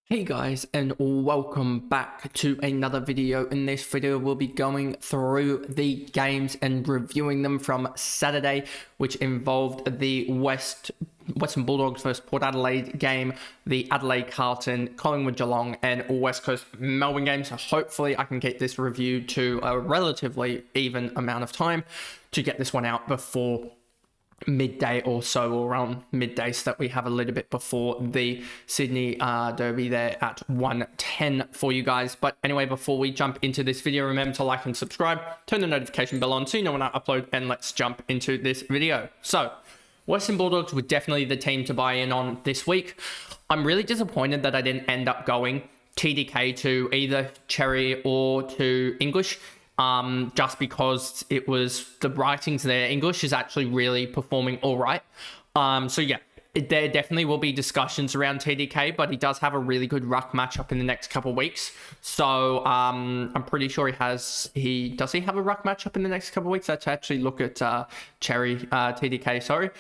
Hey guys, and welcome back to another video. In this video we'll be going through the games and reviewing them from Saturday, which involved the Western Bulldogs versus Port Adelaide game, the Adelaide Carlton, Collingwood Geelong and West Coast Melbourne game. So hopefully I can get this review to a relatively even amount of time to get this one out before midday or so, or around midday, so that we have a little bit before the Sydney Derby there at 1:10 for you guys. But anyway, before we jump into this video, remember to like and subscribe, turn the notification bell on so you know when I upload, and let's jump into this video. So Western Bulldogs were definitely the team to buy in on this week. I'm really disappointed that I didn't end up going TDK to either Cherry or to English. Just because it was the writings there. English is actually really performing all right. So yeah, there definitely will be discussions around TDK, but he does have a really good ruck matchup in the next couple of weeks. So I'm pretty sure does he have a ruck matchup in the next couple of weeks? Let's actually look at Cherry TDK, sorry.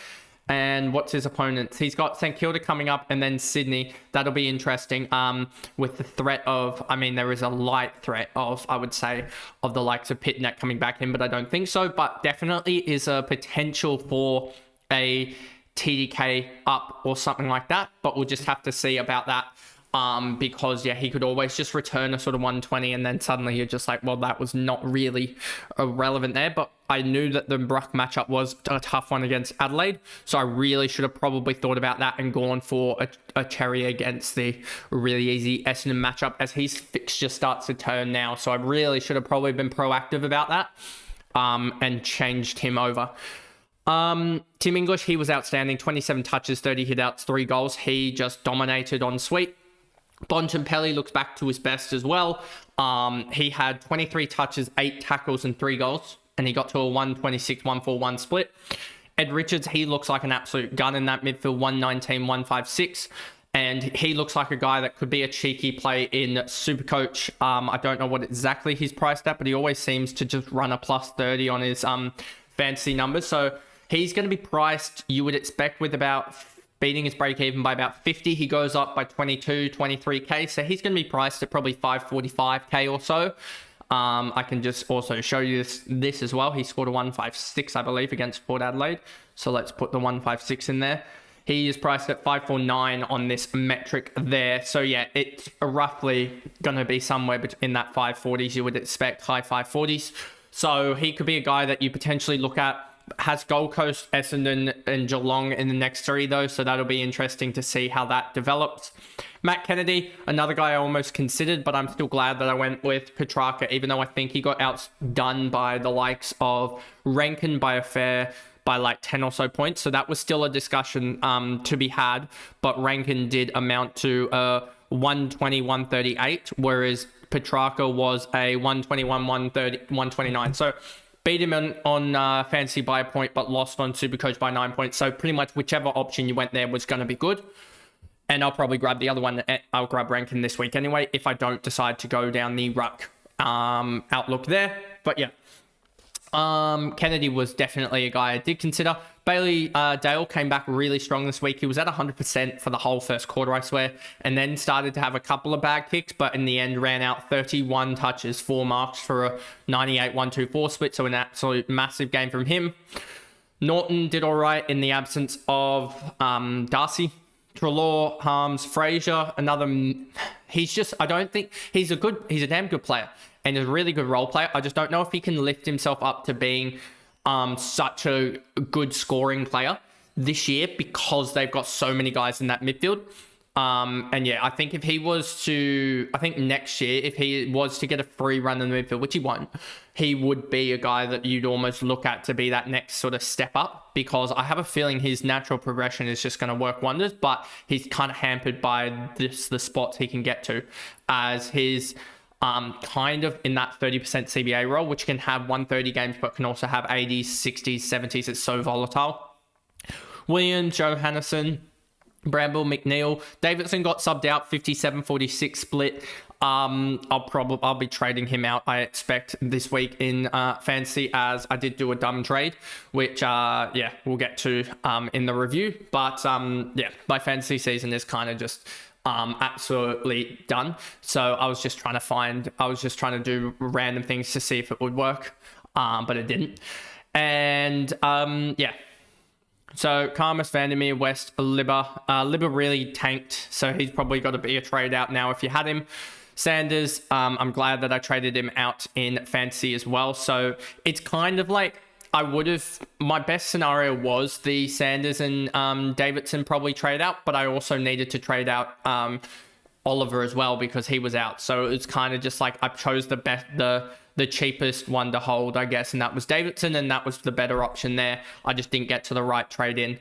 And what's his opponents? He's got St Kilda coming up and then Sydney. That'll be interesting with the threat of, there is a light threat of, I would say, of the likes of Pitnet coming back in, but I don't think so. But definitely is a potential for a TDK up or something like that. But we'll just have to see about that. Because yeah, he could always just return a sort of 120 and then suddenly you're just like, well, that was not really relevant there. But I knew that the ruck matchup was a tough one against Adelaide, so I really should have probably thought about that and gone for a Cherry against the really easy Essendon matchup, as his fixture starts to turn now. So I really should have probably been proactive about that and changed him over. Tim English, he was outstanding. 27 touches, 30 hit-outs, 3 goals. He just dominated on sweep. Bontempelli looks back to his best as well. He had 23 touches, 8 tackles and 3 goals, and he got to a 126-141 split. Ed Richards, he looks like an absolute gun in that midfield, 119-156, and he looks like a guy that could be a cheeky play in SuperCoach. I don't know what exactly he's priced at, but he always seems to just run a plus 30 on his fantasy numbers. So he's going to be priced, you would expect, with about beating his break even by about 50. He goes up by 22, 23k. So he's going to be priced at probably 545k or so. I can just also show you this as well. He scored a 156, I believe, against Port Adelaide. So let's put the 156 in there. He is priced at 549 on this metric there. So yeah, it's roughly going to be somewhere in that 540s. You would expect high 540s. So he could be a guy that you potentially look at. Has Gold Coast, Essendon and Geelong in the next 3 though, so that'll be interesting to see how that develops. Matt Kennedy, another guy I almost considered, but I'm still glad that I went with Petrarca, even though I think he got outdone by the likes of Rankin by like 10 or so points. So that was still a discussion to be had, but Rankin did amount to 120-138, whereas Petrarca was a 121-129. So beat him on fantasy by a point, but lost on Supercoach by 9 points. So pretty much whichever option you went there was going to be good. And I'll probably grab the other one. I'll grab Rankin this week anyway, if I don't decide to go down the ruck outlook there. But yeah, Kennedy was definitely a guy I did consider. Bailey Dale came back really strong this week. He was at 100% for the whole first quarter, I swear, and then started to have a couple of bad kicks, but in the end ran out 31 touches, 4 marks for a 98-124 split, so an absolute massive game from him. Norton did all right in the absence of Darcy. Treloar, Harms, Fraser, I don't think he's a damn good player and a really good role player. I just don't know if he can lift himself up to being such a good scoring player this year, because they've got so many guys in that midfield. And yeah, I think next year, if he was to get a free run in the midfield, which he won't, he would be a guy that you'd almost look at to be that next sort of step up, because I have a feeling his natural progression is just going to work wonders, but he's kind of hampered by the spots he can get to, as his kind of in that 30% CBA role, which can have 130 games, but can also have 80s, 60s, 70s. It's so volatile. Williams, Johannesson, Bramble, McNeil. Davidson got subbed out, 57-46 split. I'll be trading him out, I expect, this week in fantasy, as I did do a dumb trade, which we'll get to in the review. But yeah, my fantasy season is kind of just absolutely done. So I was just trying to do random things to see if it would work, but it didn't. And yeah. So Karmas, Vandermeer, West, Libba really tanked, so he's probably got to be a trade out now if you had him. Sanders, I'm glad that I traded him out in fantasy as well. So it's kind of like my best scenario was the Sanders and Davidson probably trade out, but I also needed to trade out Oliver as well because he was out. So it's kind of just like I chose the cheapest one to hold, I guess, and that was Davidson, and that was the better option there. I just didn't get to the right trade in.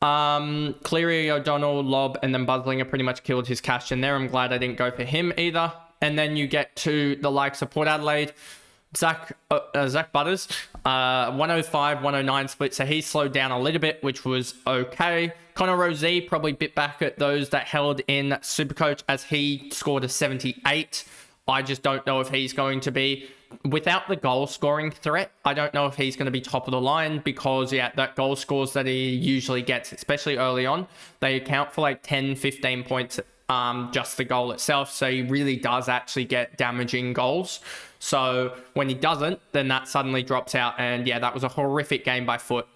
Cleary, O'Donnell, Lobb, and then Buzzlinger pretty much killed his cash in there. I'm glad I didn't go for him either. And then you get to the likes of Port Adelaide, Zach Butters, 105, 109 split, so he slowed down a little bit, which was okay. Connor Rozee probably bit back at those that held in SuperCoach as he scored a 78. I just don't know if he's going to be, without the goal scoring threat, I don't know if he's going to be top of the line because, yeah, that goal scores that he usually gets, especially early on, they account for like 10, 15 points, just the goal itself. So he really does actually get damaging goals. So when he doesn't, then that suddenly drops out. And yeah, that was a horrific game by Foot.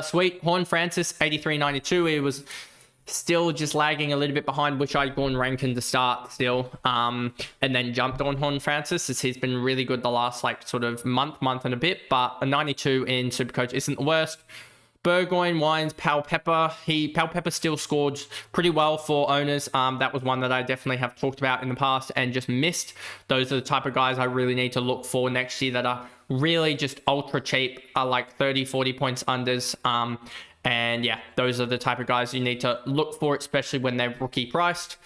Sweet. Horn Francis, 83.92. He was still just lagging a little bit behind, which I'd gone Rankin to start still, and then jumped on Horn Francis as he's been really good the last like sort of month and a bit, but a 92 in SuperCoach isn't the worst. Burgoyne, Wines, Pal Pepper still scored pretty well for owners. That was one that I definitely have talked about in the past and just missed. Those are the type of guys I really need to look for next year that are really just ultra cheap, are like 30, 40 points unders. And yeah, those are the type of guys you need to look for, especially when they're rookie priced.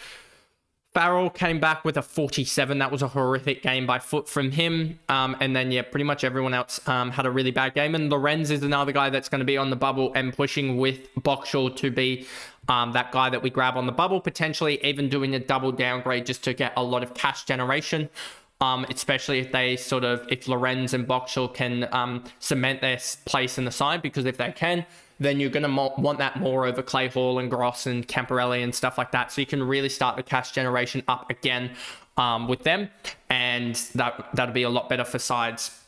Farrell came back with a 47. That was a horrific game by Foot from him. And then, yeah, pretty much everyone else had a really bad game. And Lorenz is another guy that's going to be on the bubble and pushing with Boxall to be that guy that we grab on the bubble, potentially even doing a double downgrade just to get a lot of cash generation. Especially if Lorenz and Boxall can cement their place in the side, because if they can, then you're going to want that more over Clay Hall and Gross and Camporelli and stuff like that. So you can really start the cash generation up again with them, and that'll be a lot better for sides.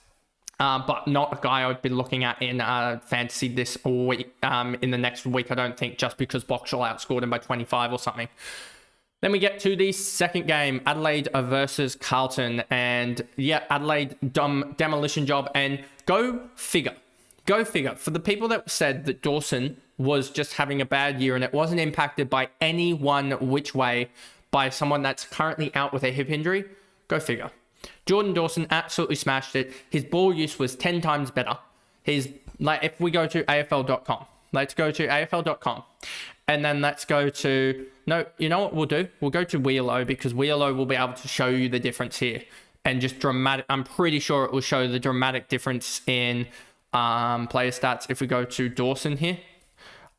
But not a guy I would be looking at in fantasy this week, in the next week, I don't think, just because Boxall outscored him by 25 or something. Then we get to the second game, Adelaide versus Carlton. And yeah, Adelaide, demolition job, and go figure. Go figure. For the people that said that Dawson was just having a bad year and it wasn't impacted by any one which way by someone that's currently out with a hip injury, go figure. Jordan Dawson absolutely smashed it. His ball use was 10 times better. If we go to AFL.com, let's go to AFL.com. And then let's go to, no, you know what we'll do? We'll go to Wheelo, because Wheelo will be able to show you the difference here. And just dramatic, I'm pretty sure it will show the dramatic difference in player stats. If we go to Dawson here,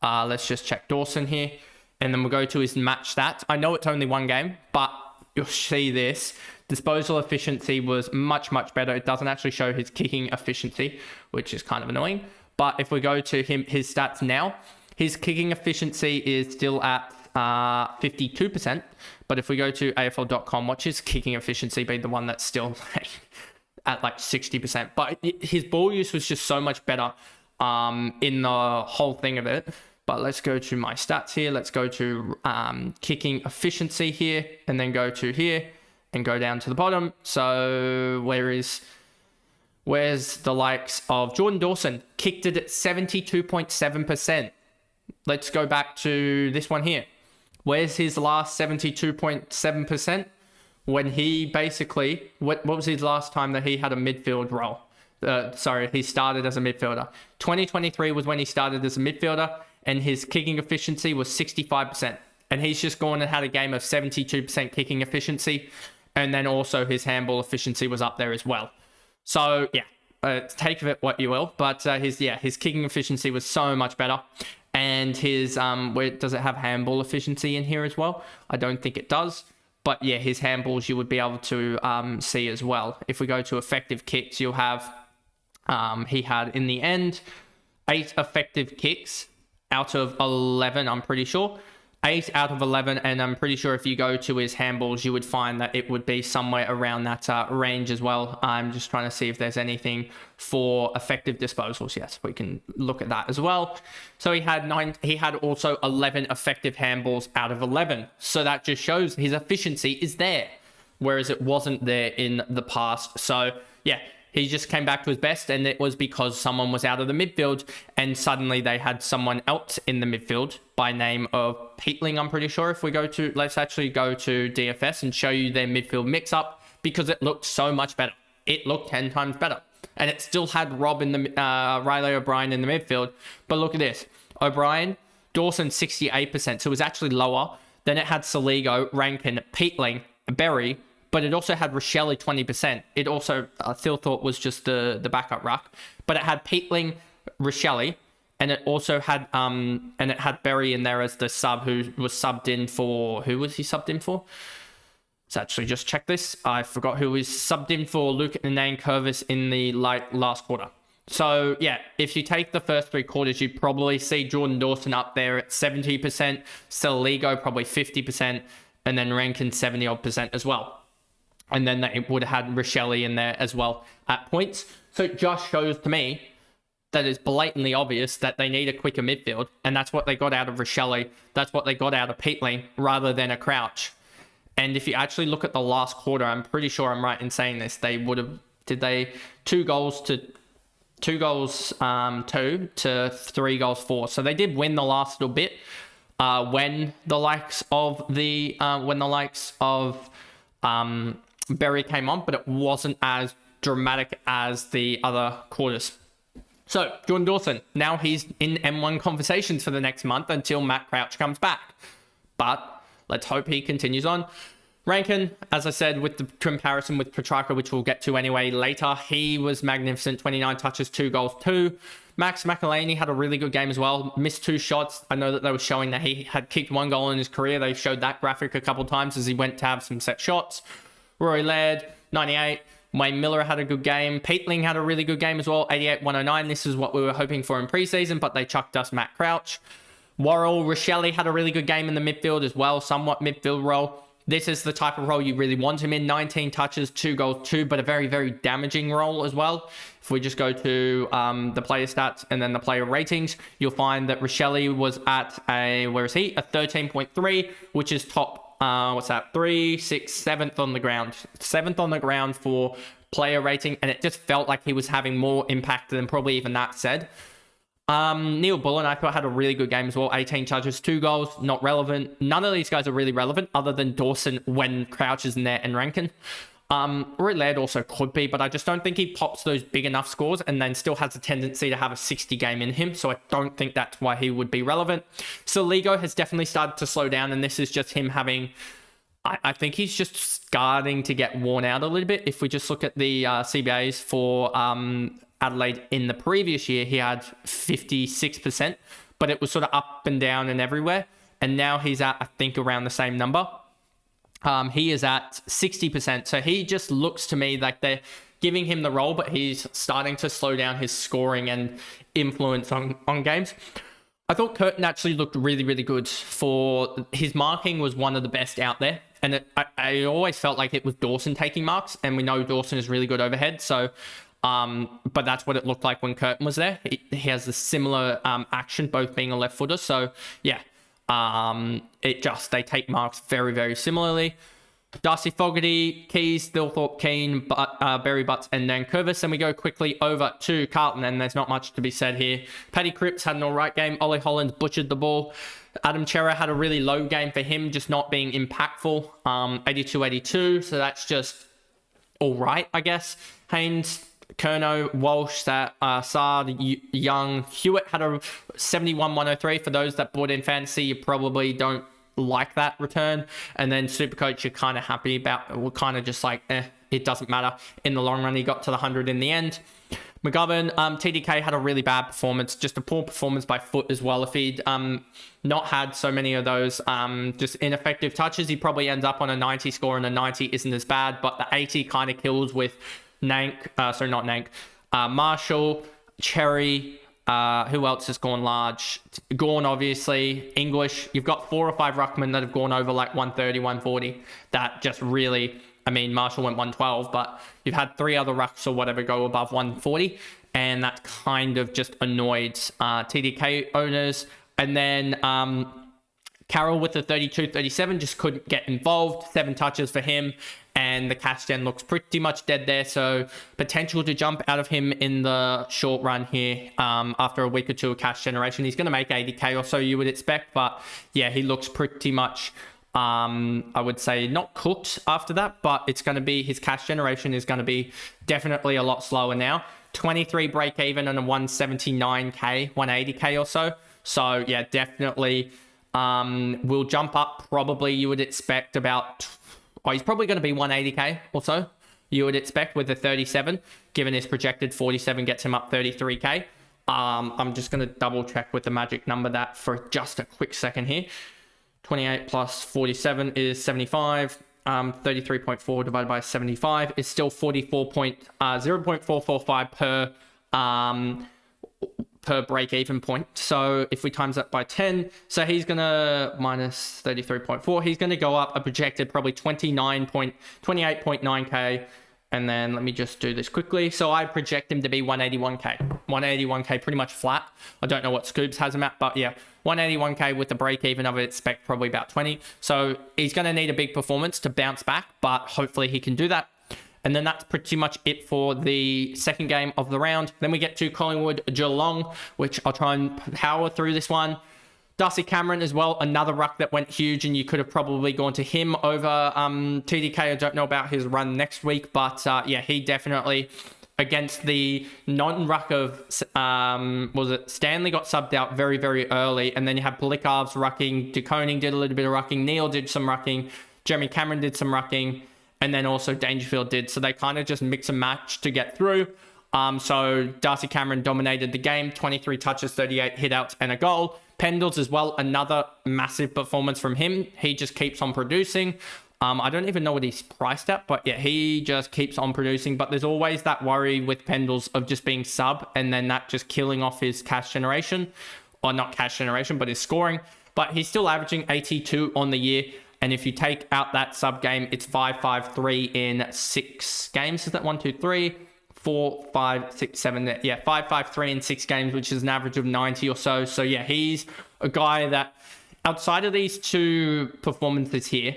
let's just check Dawson here. And then we'll go to his match stats. I know it's only one game, but you'll see this. Disposal efficiency was much, much better. It doesn't actually show his kicking efficiency, which is kind of annoying. But if we go to his stats now, his kicking efficiency is still at 52%. But if we go to AFL.com, watch his kicking efficiency be the one that's still at like 60%. But his ball use was just so much better in the whole thing of it. But let's go to my stats here. Let's go to kicking efficiency here, and then go to here and go down to the bottom. So where's the likes of Jordan Dawson? Kicked it at 72.7%. Let's go back to this one here. Where's his last 72.7%? When he basically, what was his last time that he had a midfield role? He started as a midfielder. 2023 was when he started as a midfielder, and his kicking efficiency was 65%. And he's just gone and had a game of 72% kicking efficiency. And then also his handball efficiency was up there as well. So yeah, take of it what you will. But his kicking efficiency was so much better. And his, does it have handball efficiency in here as well? I don't think it does. But yeah, his handballs you would be able to see as well. If we go to effective kicks, you'll have, he had in the end 8 effective kicks out of 11, I'm pretty sure. 8 out of 11, and I'm pretty sure if you go to his handballs, you would find that it would be somewhere around that range as well. I'm just trying to see if there's anything for effective disposals. Yes, we can look at that as well. So he had also 11 effective handballs out of 11. So that just shows his efficiency is there, whereas it wasn't there in the past. So yeah, he just came back to his best, and it was because someone was out of the midfield, and suddenly they had someone else in the midfield by name of Peatling, I'm pretty sure. If we go to, let's actually go to DFS and show you their midfield mix-up, because it looked so much better. It looked 10 times better. And it still had Rob in the, Riley O'Brien in the midfield. But look at this. O'Brien, Dawson 68%, so it was actually lower. Then it had Saligo, Rankin, Peatling, Berry, but it also had Rochelle 20%. It also, Thilthorpe was just the backup ruck, but it had Peatling, Rochelle, and it also had Berry in there as the sub, who was subbed in for, who was he subbed in for? Let's actually just check this. I forgot who was subbed in for Luke and Curvis in the last quarter. So yeah, if you take the first 3 quarters, you probably see Jordan Dawson up there at 70%, Saligo probably 50%, and then Rankin 70% as well. And then they would have had Rochelle in there as well at points. So it just shows to me that it's blatantly obvious that they need a quicker midfield. And that's what they got out of Rochelle. That's what they got out of Peatling rather than a Crouch. And if you actually look at the last quarter, I'm pretty sure I'm right in saying this. They would have, 2 goals to 3 goals 4. So they did win the last little bit when the likes of Berry came on, but it wasn't as dramatic as the other quarters. So Jordan Dawson, now he's in M1 conversations for the next month until Matt Crouch comes back. But let's hope he continues on. Rankin, as I said, with the comparison with Petrarca, which we'll get to anyway later, he was magnificent. 29 touches, 2 goals, 2. Max McElhaney had a really good game as well. Missed 2 shots. I know that they were showing that he had kicked 1 goal in his career. They showed that graphic a couple times as he went to have some set shots. Rory Laird, 98. Wayne Miller had a good game. Peatling had a really good game as well, 88, 109. This is what we were hoping for in preseason, but they chucked us Matt Crouch. Worrell, Rochelle had a really good game in the midfield as well, somewhat midfield role. This is the type of role you really want him in. 19 touches, 2 goals, 2, but a very, very damaging role as well. If we just go to the player stats and then the player ratings, you'll find that Rochelle was at a 13.3, which is top, 3, 6, 7th on the ground. 7th on the ground for player rating, and it just felt like he was having more impact than probably even that said. Neil Bullen, I thought, had a really good game as well. 18 touches, 2 goals, not relevant. None of these guys are really relevant other than Dawson when Crouch is in there and Rankin. Rory Laird also could be, but I just don't think he pops those big enough scores and then still has a tendency to have a 60 game in him. So I don't think that's why he would be relevant. Saligo has definitely started to slow down, and this is just him having... I think he's just starting to get worn out a little bit. If we just look at the CBAs for... Adelaide in the previous year, he had 56%, but it was sort of up and down and everywhere. And now he's at, I think, around the same number. He is at 60%. So he just looks to me like they're giving him the role, but he's starting to slow down his scoring and influence on games. I thought Curtin actually looked really, really good. For his marking was one of the best out there. And I always felt like it was Dawson taking marks, and we know Dawson is really good overhead. So... but that's what it looked like when Curtin was there. He has a similar action, both being a left footer. So yeah, they take marks very, very similarly. Darcy Fogarty, Keys, Thilthorpe, Keane, Berry Butts, and then Curvis. And we go quickly over to Carlton, and there's not much to be said here. Paddy Cripps had an alright game. Ollie Hollands butchered the ball. Adam Chera had a really low game for him, just not being impactful. 82-82, so that's just alright, I guess. Haynes, Kerno, Walsh, Sard, Young, Hewitt had a 71-103. For those that bought in fantasy, you probably don't like that return. And then SuperCoach, you're kind of happy about. We're kind of just like, it doesn't matter. In the long run, he got to the 100 in the end. McGovern, TDK had a really bad performance, just a poor performance by Foot as well. If he'd not had so many of those just ineffective touches, he probably ends up on a 90 score, and a 90 isn't as bad, but the 80 kind of kills with Marshall, Cherry, Who else has gone large? Gone, obviously. English. You've got 4 or 5 ruckmen that have gone over like 130, 140. That just really, I mean, Marshall went 112, but you've had 3 other rucks or whatever go above 140. And that kind of just annoyed TDK owners. And then Carroll with the 32-37 just couldn't get involved. 7 touches for him. And the cash gen looks pretty much dead there. So potential to jump out of him in the short run here after a week or two of cash generation. He's going to make 80k or so, you would expect. But yeah, he looks pretty much, I would say, not cooked after that. But it's going to be, his cash generation is going to be definitely a lot slower now. 23 break even and a 179k, 180k or so. So yeah, definitely will jump up. Probably you would expect about... Oh, he's probably going to be 180k or so, you would expect, with a 37, given his projected 47 gets him up 33k. I'm just going to double check with the magic number that for just a quick second here. 28 plus 47 is 75. 33.4 divided by 75 is still 0.445 per break-even point. So if we times that by 10, so he's going to minus 33.4, he's going to go up a projected probably 28.9k. And then let me just do this quickly. So I project him to be 181k. 181k pretty much flat. I don't know what Scoops has him at, but yeah, 181k with the break-even I would expect probably about 20. So he's going to need a big performance to bounce back, but hopefully he can do that. And then that's pretty much it for the second game of the round. Then we get to Collingwood Geelong, which I'll try and power through this one. Darcy Cameron as well, another ruck that went huge, and you could have probably gone to him over TDK. I don't know about his run next week, but yeah, he definitely, against the non-ruck of, was it Stanley got subbed out very, very early, and then you had Polikarv's rucking, De Koning did a little bit of rucking, Neil did some rucking, Jeremy Cameron did some rucking, and then also Dangerfield did. So they kind of just mix and match to get through. So Darcy Cameron dominated the game, 23 touches, 38 hitouts, and a goal. Pendles as well, another massive performance from him. He just keeps on producing. I don't even know what he's priced at, but yeah, he just keeps on producing. But there's always that worry with Pendles of just being sub, and then that just killing off his cash generation. Or not cash generation, but his scoring. But he's still averaging 82 on the year. And if you take out that sub game, it's 5-5-3 in 6 games. Is that 1, 2, 3, 4, 5, 6, 7? Yeah, 5-5-3 in 6 games, which is an average of 90 or so. So yeah, he's a guy that outside of these 2 performances here,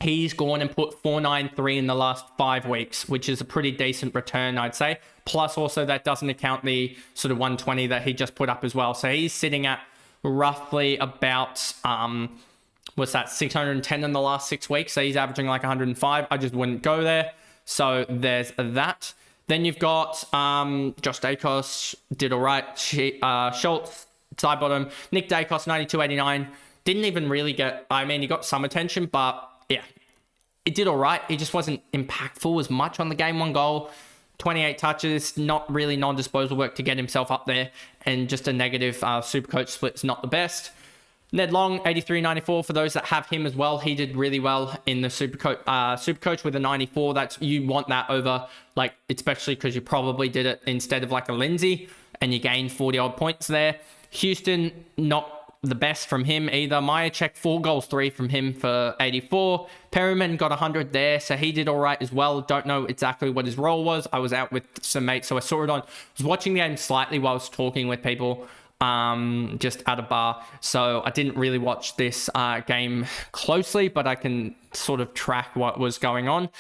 he's gone and put 493 in the last 5 weeks, which is a pretty decent return, I'd say. Plus also that doesn't account the sort of 120 that he just put up as well. So he's sitting at roughly about... what's that, 610 in the last 6 weeks. So he's averaging like 105. I just wouldn't go there. So there's that. Then you've got Josh Dacos, did all right. Schultz, side bottom. Nick Dacos, 92.89. Didn't even really get, I mean, he got some attention, but yeah, it did all right. He just wasn't impactful as much on the game. 1 goal, 28 touches, not really non-disposal work to get himself up there. And just a negative SuperCoach split's not the best. Ned Long, 83.94 for those that have him as well. He did really well in the SuperCoach with a 94. That's, you want that over, like, especially because you probably did it instead of like a Lindsay and you gained 40 odd points there. Houston, not the best from him either. Myercheck, 4 goals, 3 from him for 84. Perryman got 100 there, so he did all right as well. Don't know exactly what his role was. I was out with some mates, so I saw it on. I was watching the game slightly while I was talking with people. Just at a bar, so I didn't really watch this game closely, but I can sort of track what was going on.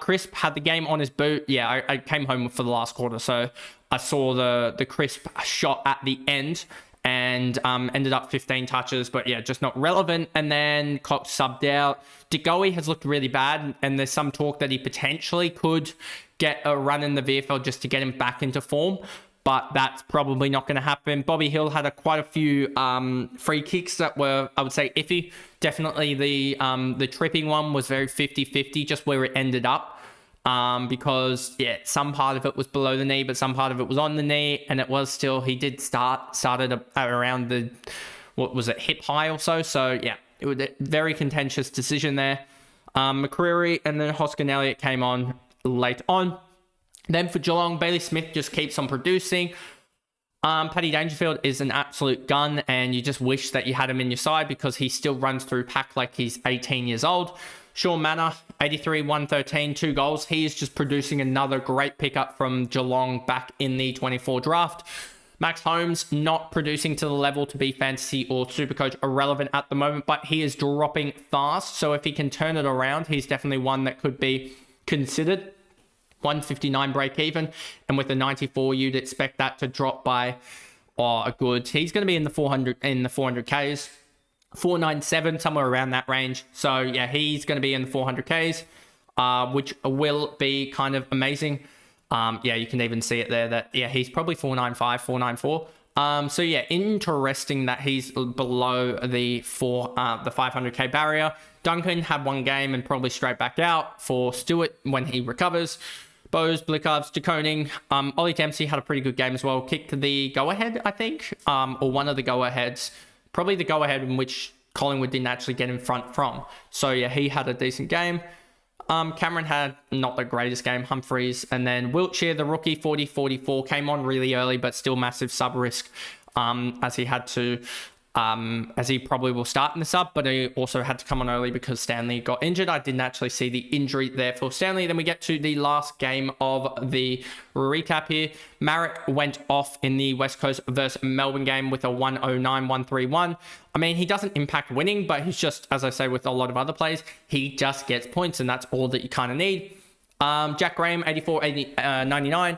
Crisp had the game on his boot. Yeah, I came home for the last quarter, so I saw the Crisp shot at the end and ended up 15 touches, but yeah, just not relevant. And then Cox subbed out. DeGoey has looked really bad, and there's some talk that he potentially could get a run in the VFL just to get him back into form. But that's probably not going to happen. Bobby Hill had quite a few free kicks that were, I would say, iffy. Definitely the tripping one was very 50-50, just where it ended up. Because, yeah, some part of it was below the knee, but some part of it was on the knee. And it was still, he did started around the, what was it, hip high or so. So, yeah, it was a very contentious decision there. McCreary and then Hoskin Elliott came on late on. Then for Geelong, Bailey Smith just keeps on producing. Paddy Dangerfield is an absolute gun, and you just wish that you had him in your side because he still runs through pack like he's 18 years old. Sean Manor, 83, 113, 2 goals. He is just producing another great pickup from Geelong back in the 24 draft. Max Holmes not producing to the level to be fantasy or Supercoach irrelevant at the moment, but he is dropping fast. So if he can turn it around, he's definitely one that could be considered. 159 break even, and with the 94 you'd expect that to drop by a good, he's going to be in the 400Ks, 497, somewhere around that range. So yeah, he's going to be in the 400Ks, which will be kind of amazing. Yeah, you can even see it there that yeah, he's probably 495, 494. So yeah, interesting that he's below the 500K barrier. Duncan had one game and probably straight back out for Stewart when he recovers. Bose, Blickards, DeConing, Ollie Dempsey had a pretty good game as well. Kicked the go-ahead, I think, or one of the go-aheads. Probably the go-ahead in which Collingwood didn't actually get in front from. So yeah, he had a decent game. Cameron had not the greatest game. Humphreys, and then Wiltshire, the rookie, 40-44, came on really early, but still massive sub risk, as he had to, as he probably will start in the sub, but he also had to come on early because Stanley got injured. I didn't actually see the injury there for Stanley. Then we get to the last game of the recap here. Marek went off in the West Coast versus Melbourne game with a 109-131. I mean, he doesn't impact winning, but he's just, as I say with a lot of other players, he just gets points, and that's all that you kind of need. Jack Graham, 99.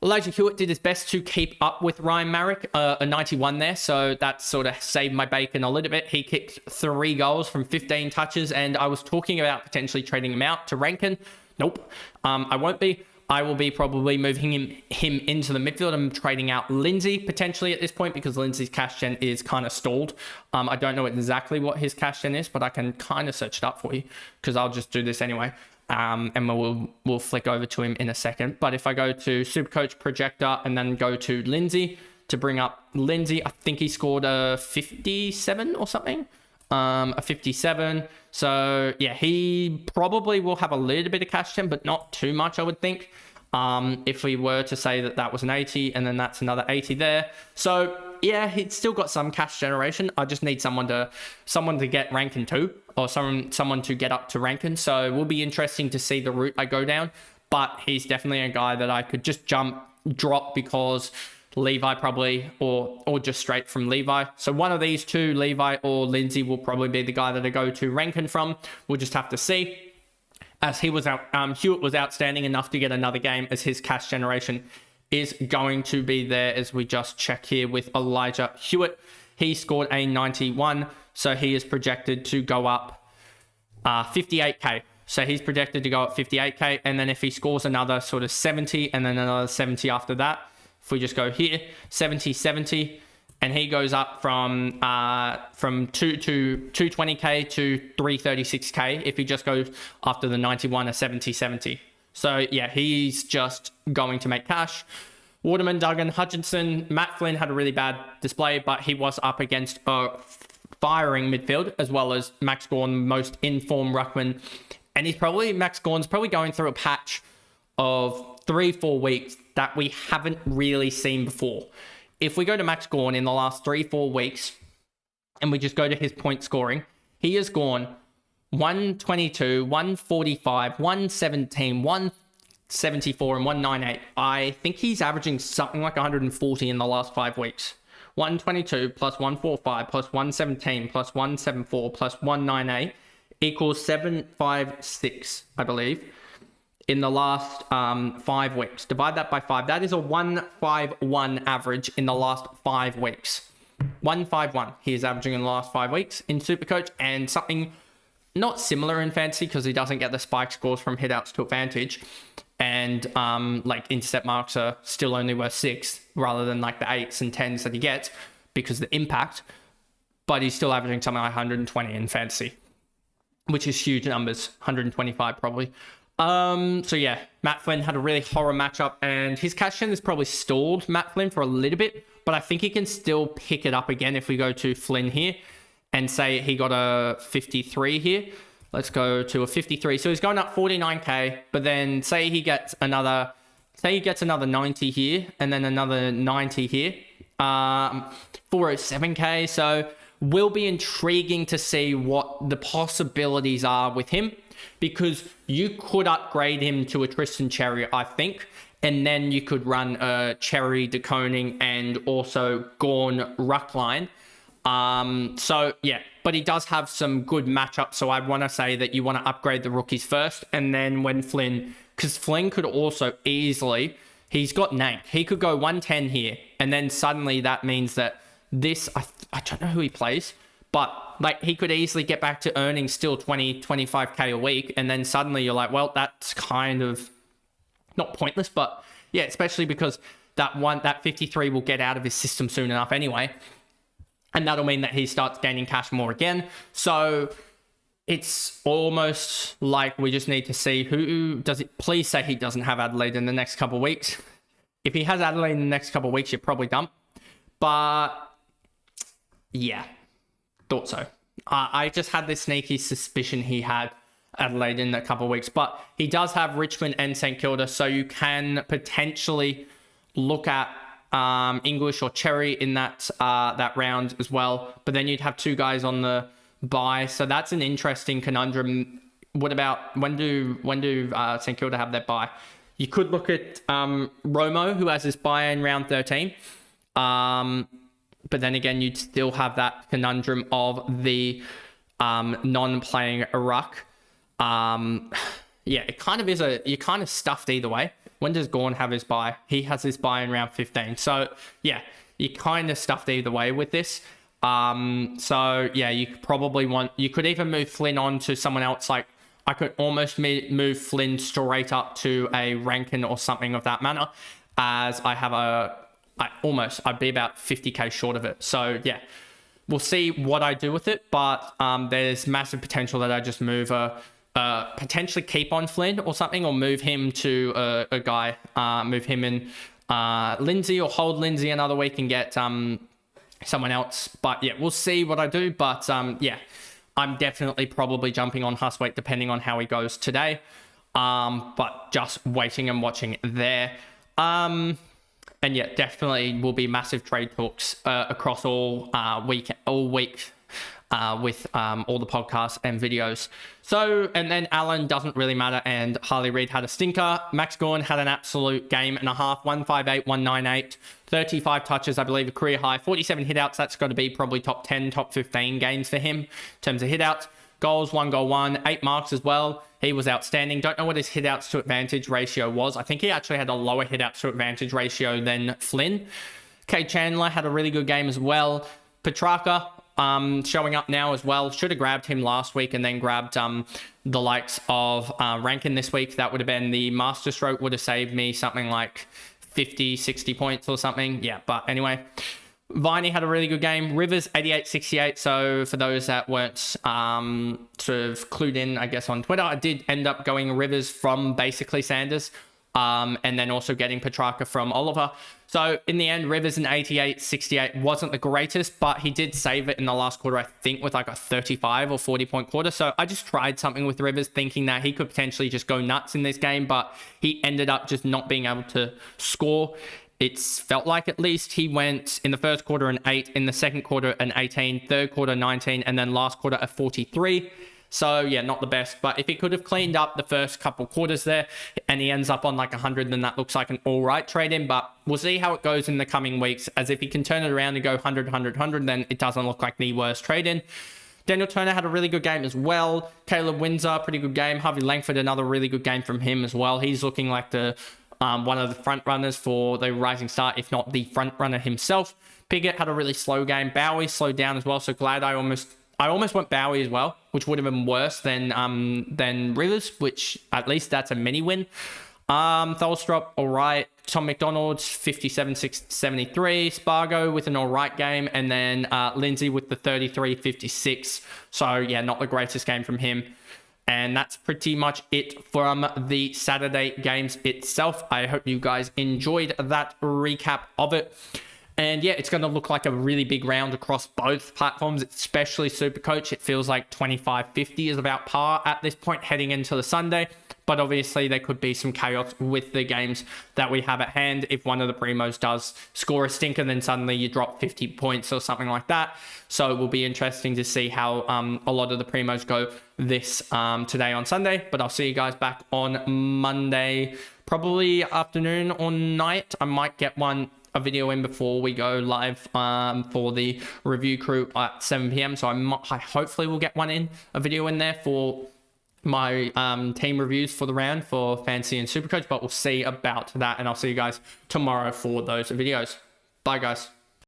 Elijah Hewitt did his best to keep up with Ryan Marek, a 91 there, so that sort of saved my bacon a little bit. He kicked 3 goals from 15 touches, and I was talking about potentially trading him out to Rankin. Nope, I won't be. I will be probably moving him into the midfield and trading out Lindsay potentially at this point because Lindsay's cash gen is kind of stalled. I don't know exactly what his cash gen is, but I can kind of search it up for you because I'll just do this anyway. And we'll flick over to him in a second. But if I go to Supercoach Projector and then go to Lindsay to bring up Lindsay, I think he scored a 57 or something. A 57. So yeah, he probably will have a little bit of cash gen, but not too much, I would think. If we were to say that that was an 80 and then that's another 80 there. So yeah, he's still got some cash generation. I just need someone to get Rankin too, or someone to get up to Rankin. So it will be interesting to see the route I go down. But he's definitely a guy that I could just drop because Levi probably, or just straight from Levi. So one of these two, Levi or Lindsay, will probably be the guy that I go to Rankin from. We'll just have to see. As he was out, Hewitt was outstanding enough to get another game, as his cash generation is going to be there. As we just check here with Elijah Hewitt, he scored a 91, so he is projected to go up 58k. So he's projected to go up 58k, and then if he scores another sort of 70 and then another 70 after that, if we just go here, 70, and he goes up from 220k to 336k if he just goes after the 91 or 70. So yeah, he's just going to make cash. Waterman, Duggan, Hutchinson, Matt Flynn had a really bad display, but he was up against a firing midfield as well as Max Gawn, most in-form ruckman. And Max Gawn's probably going through a patch of 3-4 weeks that we haven't really seen before. If we go to Max Gawn in the last 3-4 weeks and we just go to his point scoring, he has gone 122, 145, 117, 174, and 198. I think he's averaging something like 140 in the last 5 weeks. 122 plus 145 plus 117 plus 174 plus 198 equals 756, I believe, in the last 5 weeks. Divide that by 5. That is a 151 average in the last 5 weeks. 151 he is averaging in the last 5 weeks in Supercoach, and something not similar in fantasy because he doesn't get the spike scores from hitouts to advantage, and like intercept marks are still only worth 6 rather than like the 8s and 10s that he gets because of the impact, but he's still averaging something like 120 in fantasy, which is huge numbers. 125 probably. So yeah, Matt Flynn had a really horror matchup, and his cash gen is probably stalled Matt Flynn for a little bit, but I think he can still pick it up again if we go to Flynn here and say he got a 53 here. Let's go to a 53. So he's going up 49k, but then say he gets another 90 here and then another 90 here. 407k. So will be intriguing to see what the possibilities are with him, because you could upgrade him to a Tristan Cherry, I think, and then you could run a Cherry, De Koning, and also Gorn Ruckline. So yeah, but he does have some good matchups. So I want to say that you want to upgrade the rookies first, and then when Flynn, because Flynn could also easily, he's got Nank. He could go 110 here, and then suddenly that means that this, I don't know who he plays, but like he could easily get back to earning still 20, 25k a week, and then suddenly you're like, well, that's kind of not pointless, but yeah, especially because that 53 will get out of his system soon enough anyway. And that'll mean that he starts gaining cash more again. So it's almost like we just need to see who does it. Please say he doesn't have Adelaide in the next couple of weeks. If he has Adelaide in the next couple of weeks, you're probably dump. But yeah, thought so. I just had this sneaky suspicion he had Adelaide in a couple of weeks. But he does have Richmond and St Kilda. So you can potentially look at English or Cherry in that round as well, but then you'd have two guys on the bye, so that's an interesting conundrum. What about when do St Kilda have their bye? You could look at Romo, who has his bye in round 13, but then again you'd still have that conundrum of the non-playing ruck. Yeah, it kind of is you're kind of stuffed either way. When does Gorn have his bye? He has his bye in round 15. So yeah, you're kind of stuffed either way with this. So yeah, you could even move Flynn on to someone else. Like I could almost move Flynn straight up to a Rankin or something of that manner, as I have I'd be about 50k short of it. So yeah, we'll see what I do with it, but there's massive potential that I just move potentially keep on Flynn or something, or move him to a guy, move him in Lindsay, or hold Lindsay another week and get someone else. But yeah, we'll see what I do. But yeah, I'm definitely probably jumping on Hustwaite depending on how he goes today. But just waiting and watching there. And yeah, definitely will be massive trade talks across all week with all the podcasts and videos. So, and then Allen doesn't really matter, and Harley Reid had a stinker. Max Gorn had an absolute game and a half, 158, 198, 35 touches, I believe a career high, 47 hitouts. That's got to be probably top 10, top 15 games for him in terms of hitouts. Goals, 1 goal, 1, 8 marks as well. He was outstanding. Don't know what his hitouts to advantage ratio was. I think he actually had a lower hitouts to advantage ratio than Flynn. Kay Chandler had a really good game as well. Petrarca, showing up now as well. Should have grabbed him last week and then grabbed the likes of Rankin this week. That would have been the master stroke, would have saved me something like 50, 60 points or something. Yeah, but anyway, Viney had a really good game. Rivers 88, 68. So for those that weren't sort of clued in, I guess, on Twitter, I did end up going Rivers from basically Sanders, and then also getting Petrarca from Oliver. So in the end, Rivers in 88, 68 wasn't the greatest, but he did save it in the last quarter, I think, with like a 35 or 40 point quarter. So I just tried something with Rivers, thinking that he could potentially just go nuts in this game, but he ended up just not being able to score. It's felt like at least he went in the first quarter an 8, in the second quarter an 18, third quarter 19, and then last quarter a 43. So yeah, not the best, but if he could have cleaned up the first couple quarters there and he ends up on like 100, then that looks like an all right trade in. But we'll see how it goes in the coming weeks, as if he can turn it around and go 100, 100, 100, then it doesn't look like the worst trade in. Daniel Turner had a really good game as well. Caleb Windsor, pretty good game. Harvey Langford, another really good game from him as well. He's looking like the one of the front runners for the Rising Star, if not the front runner himself. Piggott had a really slow game. Bowie slowed down as well, so glad I almost went Bowie as well, which would have been worse than Rivers, which at least that's a mini win. Tholstrup, all right. Tom McDonald, 57, 73. Spargo with an all right game. And then Lindsay with the 33, 56. So, yeah, not the greatest game from him. And that's pretty much it from the Saturday games itself. I hope you guys enjoyed that recap of it. And yeah, it's going to look like a really big round across both platforms, especially SuperCoach. It feels like 25.50 is about par at this point heading into the Sunday. But obviously there could be some chaos with the games that we have at hand. If one of the primos does score a stinker, then suddenly you drop 50 points or something like that. So it will be interesting to see how a lot of the primos go this today on Sunday. But I'll see you guys back on Monday, probably afternoon or night. I might get a video in before we go live for the review crew at 7 p.m. So I hopefully will get a video in there for my team reviews for the round for Fantasy and SuperCoach, but we'll see about that, and I'll see you guys tomorrow for those videos. Bye, guys.